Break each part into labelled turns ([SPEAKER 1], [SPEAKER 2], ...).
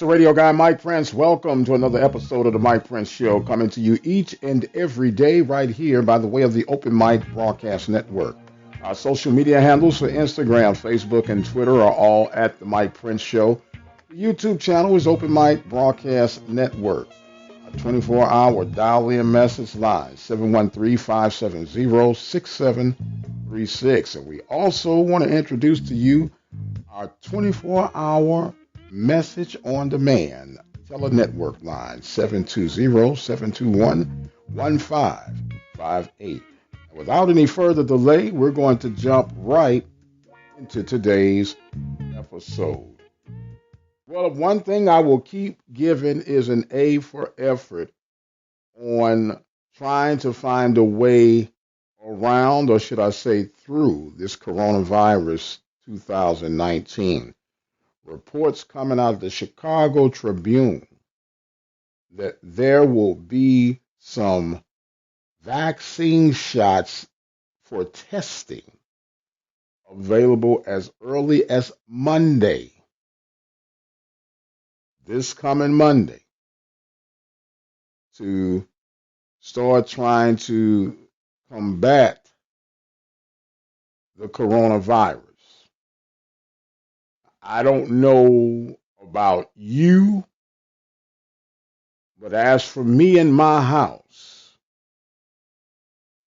[SPEAKER 1] the radio guy, Mike Prince. Welcome to another episode of the Mike Prince Show, coming to you each and every day right here by the way of the Open Mic Broadcast Network. Our social media handles for Instagram, Facebook, and Twitter are all at the Mike Prince Show. The YouTube channel is Open Mic Broadcast Network. A 24-hour dial-in message line, 713-570-6736. And we also want to introduce to you our 24-hour message on demand tele-network line, 720-721-1558. Without any further delay, we're going to jump right into today's episode. Well, one thing I will keep giving is an A for effort on trying to find a way around, or should I say through, this coronavirus 2019. Reports coming out of the Chicago Tribune that there will be some vaccine shots for testing available as early as Monday, this coming Monday, to start trying to combat the coronavirus. I don't know about you, but as for me and my house,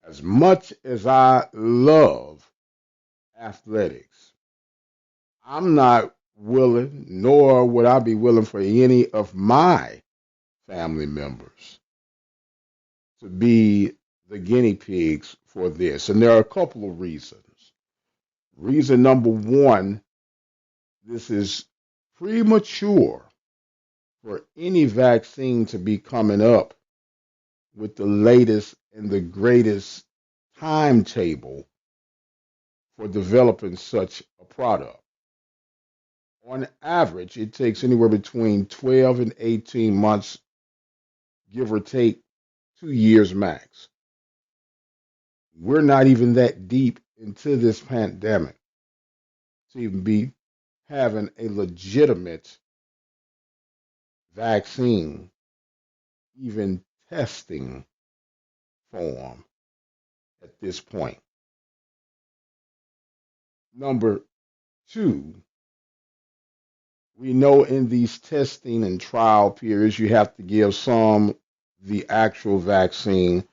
[SPEAKER 1] as much as I love athletics, I'm not willing, nor would I be willing for any of my family members to be the guinea pigs for this. And there are a couple of reasons. Reason number one, this is premature for any vaccine to be coming up with the latest and the greatest timetable for developing such a product. On average, it takes anywhere between 12 and 18 months, give or take 2 years max. We're not even that deep into this pandemic to even be having a legitimate vaccine, even testing form at this point. Number two, we know in these testing and trial periods, you have to give some the actual vaccine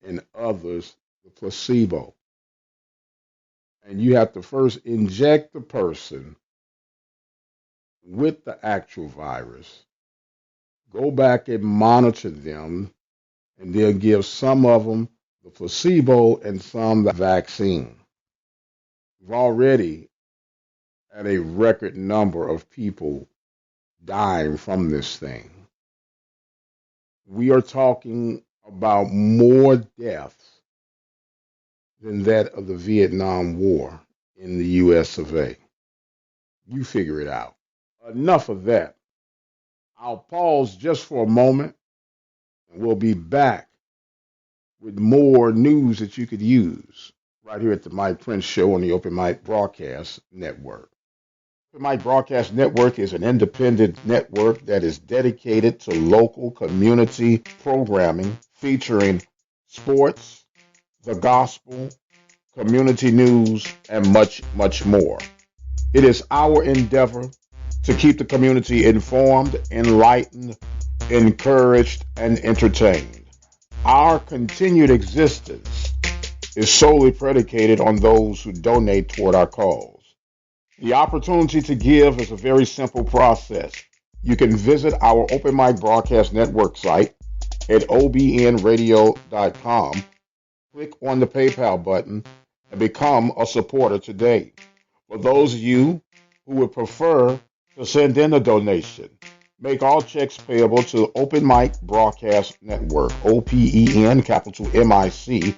[SPEAKER 1] and others the placebo. And you have to first inject the person with the actual virus, go back and monitor them, and they'll give some of them the placebo and some the vaccine. We've already had a record number of people dying from this thing. We are talking about more deaths than that of the Vietnam War in the US of A. You figure it out. Enough of that. I'll pause just for a moment, and we'll be back with more news that you could use right here at the Mike Prince Show on the Open Mic Broadcast Network. The Open Mic Broadcast Network is an independent network that is dedicated to local community programming featuring sports, the gospel, community news, and much, much more. It is our endeavor to keep the community informed, enlightened, encouraged, and entertained. Our continued existence is solely predicated on those who donate toward our cause. The opportunity to give is a very simple process. You can visit our Open Mic Broadcast Network site at obnradio.com, click on the PayPal button, and become a supporter today. For those of you who would prefer to send in a donation, make all checks payable to Open Mic Broadcast Network, OPEN, capital MIC,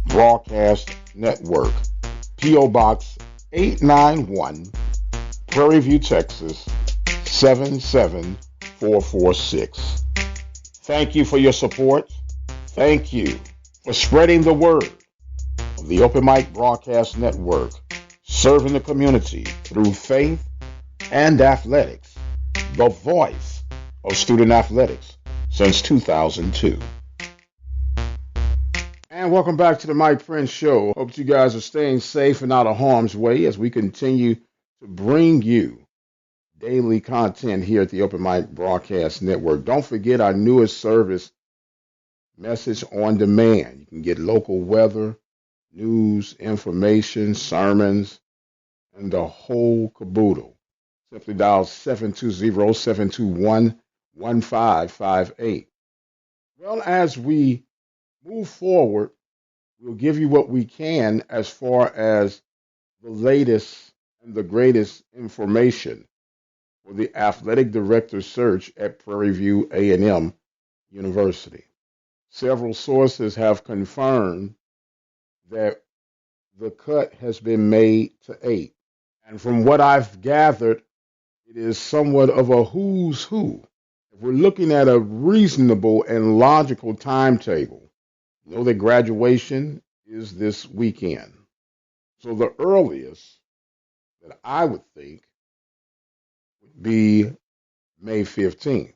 [SPEAKER 1] Broadcast Network, P.O. Box 891, Prairie View, Texas, 77446. Thank you for your support. Thank you for spreading the word of the Open Mic Broadcast Network, serving the community through faith and athletics, the voice of student athletics since 2002. And welcome back to the Mike Prince Show. Hope you guys are staying safe and out of harm's way as we continue to bring you daily content here at the Open Mic Broadcast Network. Don't forget our newest service, Message on Demand. You can get local weather, news, information, sermons, and the whole caboodle. Simply dial 720-721-1558. Well, as we move forward, we'll give you what we can as far as the latest and the greatest information for the athletic director search at Prairie View A&M University. Several sources have confirmed that the cut has been made to 8. And from what I've gathered, it is somewhat of a who's who. If we're looking at a reasonable and logical timetable, you know that graduation is this weekend. So the earliest that I would think would be May 15th.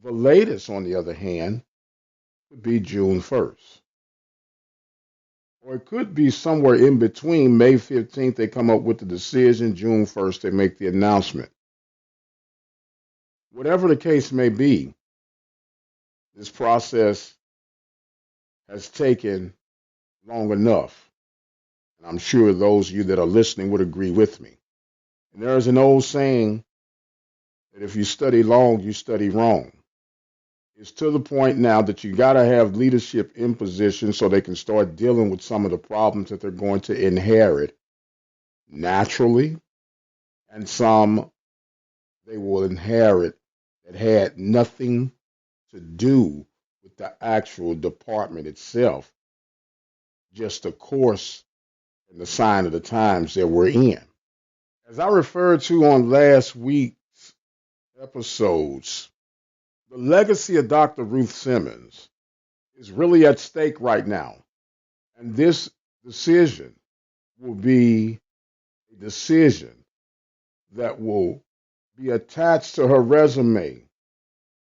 [SPEAKER 1] The latest, on the other hand, would be June 1st. Or it could be somewhere in between. May 15th, they come up with the decision. June 1st, they make the announcement. Whatever the case may be, this process has taken long enough. And I'm sure those of you that are listening would agree with me. And there is an old saying that if you study long, you study wrong. It's to the point now that you got to have leadership in position so they can start dealing with some of the problems that they're going to inherit naturally, and some they will inherit that had nothing to do with the actual department itself, just the course and the sign of the times that we're in. As I referred to on last week's episodes, the legacy of Dr. Ruth Simmons is really at stake right now. And this decision will be a decision that will be attached to her resume,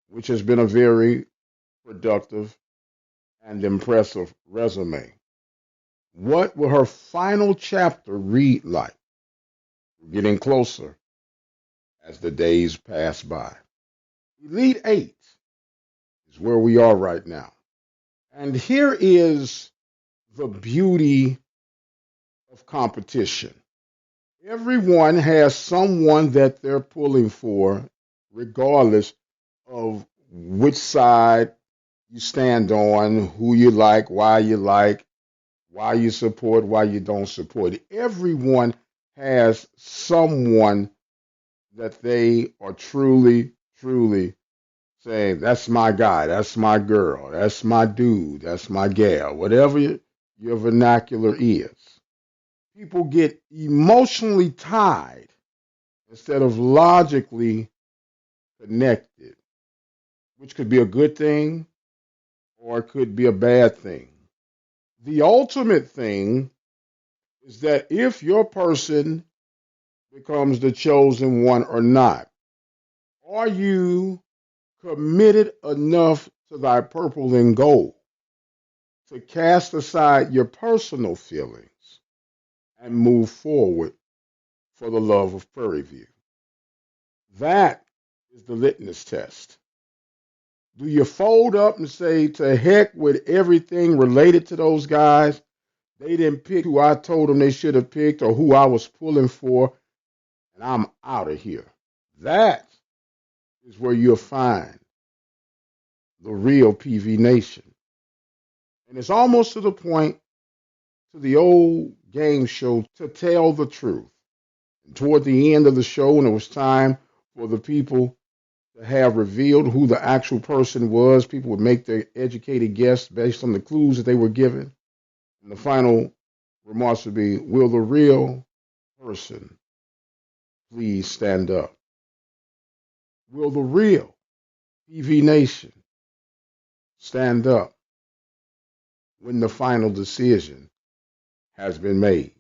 [SPEAKER 1] which has been a very productive and impressive resume. What will her final chapter read like? We're getting closer as the days pass by. Elite Eight is where we are right now. And here is the beauty of competition. Everyone has someone that they're pulling for, regardless of which side you stand on, who you like, why you support, why you don't support. Everyone has someone that they are truly, truly saying, that's my guy, that's my girl, that's my dude, that's my gal, whatever your vernacular is. People get emotionally tied instead of logically connected, which could be a good thing or it could be a bad thing. The ultimate thing is that if your person becomes the chosen one or not, are you committed enough to thy purple and gold to cast aside your personal feelings and move forward for the love of Prairie View? That is the litmus test. Do you fold up and say, to heck with everything related to those guys? They didn't pick who I told them they should have picked or who I was pulling for, and I'm out of here. That is where you'll find the real PV Nation. And it's almost to the point to the old game show, To Tell the Truth. And toward the end of the show, when it was time for the people to have revealed who the actual person was, people would make their educated guess based on the clues that they were given. And the final remarks would be, will the real person please stand up? Will the real PV Nation stand up when the final decision has been made?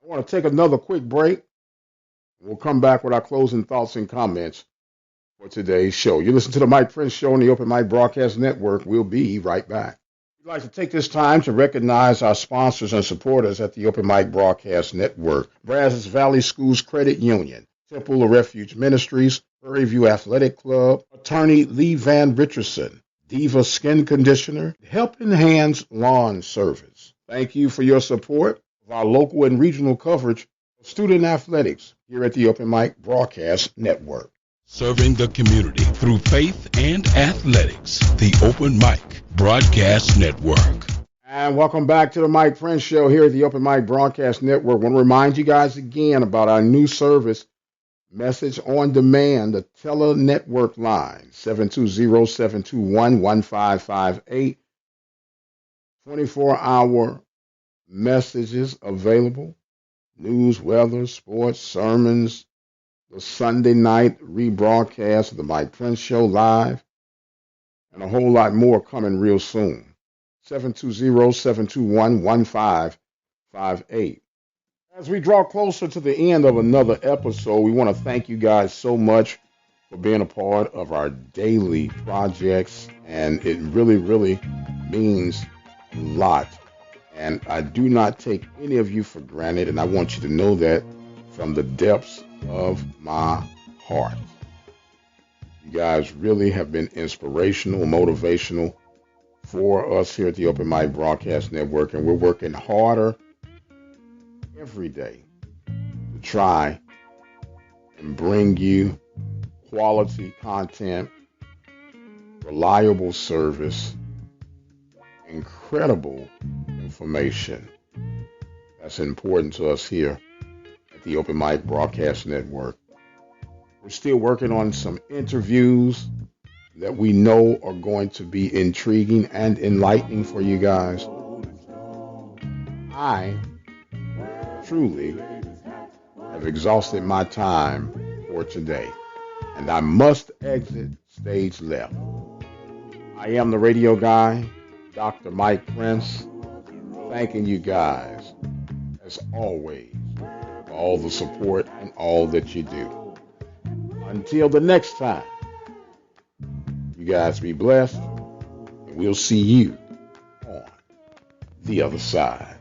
[SPEAKER 1] I want to take another quick break. We'll come back with our closing thoughts and comments for today's show. You listen to the Mike Prince Show on the Open Mic Broadcast Network. We'll be right back. We'd like to take this time to recognize our sponsors and supporters at the Open Mic Broadcast Network. Brazos Valley Schools Credit Union, Temple of Refuge Ministries, Prairie View Athletic Club, Attorney Lee Van Richardson, Diva Skin Conditioner, Helping Hands Lawn Service. Thank you for your support of our local and regional coverage of student athletics here at the Open Mic Broadcast Network.
[SPEAKER 2] Serving the community through faith and athletics, the Open Mic Broadcast Network.
[SPEAKER 1] And welcome back to the Mike Prince Show here at the Open Mic Broadcast Network. I want to remind you guys again about our new service, Message on Demand, the Tele-Network line, 720-721-1558. 24-hour messages available, news, weather, sports, sermons, the Sunday night rebroadcast of the Mike Prince Show live, and a whole lot more coming real soon. 720-721-1558. As we draw closer to the end of another episode, we want to thank you guys so much for being a part of our daily projects, and it really, really means a lot. And I do not take any of you for granted, and I want you to know that from the depths of my heart. You guys really have been inspirational, motivational for us here at the Open Mic Broadcast Network, and we're working harder every day to try and bring you quality content, reliable service, incredible information that's important to us here at the Open Mic Broadcast Network. We're still working on some interviews that we know are going to be intriguing and enlightening for you guys. I truly have exhausted my time for today, and I must exit stage left. I am the radio guy, Dr. Mike Prince, thanking you guys, as always, for all the support and all that you do. Until the next time, you guys be blessed, and we'll see you on the other side.